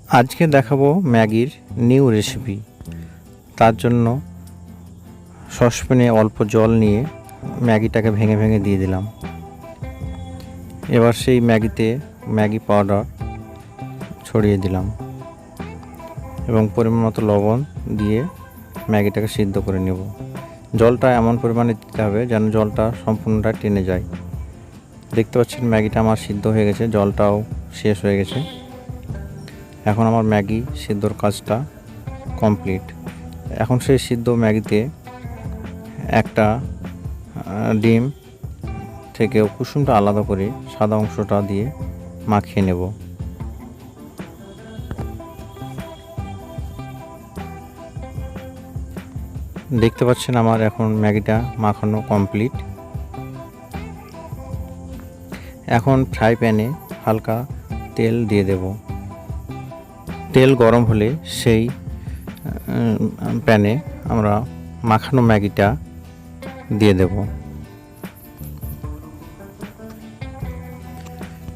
আজকে দেখাবো ম্যাগির নিউ রেসিপি। তার জন্য সসপ্যানে অল্প জল নিয়ে ম্যাগিটাকে ভেঙে ভেঙে দিয়ে দিলাম। এবার সেই ম্যাগিতে ম্যাগি পাউডার ছড়িয়ে দিলাম এবং পরিমাণ মতো লবণ দিয়ে ম্যাগিটাকে সিদ্ধ করে নেব। জলটা এমন পরিমাণে দিতে হবে যেন জলটা সম্পূর্ণটা টেনে যায়। দেখতে পাচ্ছেন ম্যাগিটা আমার সিদ্ধ হয়ে গেছে, জলটাও শেষ হয়ে গেছে। এখন আমার ম্যাগি সিদ্ধর কাজটা কমপ্লিট। এখন সেই সিদ্ধ ম্যাগিতে একটা ডিম থেকে কুসুমটা আলাদা করে সাদা অংশটা দিয়ে মাখিয়ে নেব। দেখতে পাচ্ছেন আমার এখন ম্যাগিটা মাখানো কমপ্লিট। এখন ফ্রাই প্যানে হালকা তেল দিয়ে দেব। তেল গরম হলে সেই প্যানে আমরা মাখানো ম্যাগিটা দিয়ে দেব।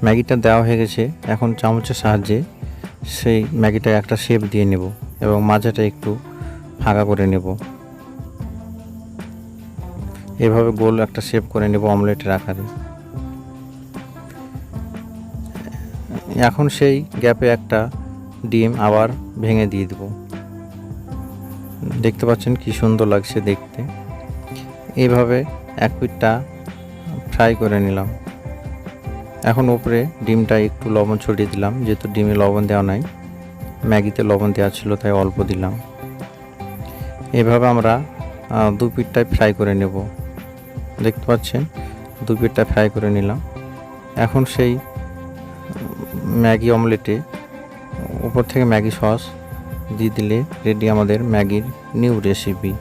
ম্যাগিটা দেওয়া হয়ে গেছে। এখন চামচের সাহায্যে সেই ম্যাগিটা একটা শেপ দিয়ে নেব এবং মাঝাটা একটু ফাঁকা করে নেব। এভাবে গোল একটা শেপ করে নেব অমলেটের আকারে। এখন সেই গ্যাপে একটা ডিম আবার ভেঙে দিয়ে দেব। দেখতে পাচ্ছেন কি সুন্দর লাগছে দেখতে। এইভাবে এক পিঠটা ফ্রাই করে নিলাম। এখন উপরে ডিমটা একটু লবণ ছড়িয়ে দিলাম, যেহেতু ডিমে লবণ দেওয়া নাই, ম্যাগিতে লবণ দেওয়া ছিল তাই অল্প দিলাম। এভাবে আমরা দু পিঠটাই ফ্রাই করে নেব। দেখতে পাচ্ছেন দু পিঠটা ফ্রাই করে নিলাম। এখন সেই ম্যাগি অমলেটে উপর থেকে ম্যাগি সস দিয়ে দিলে রেডি আমাদের ম্যাগির নিউ রেসিপি।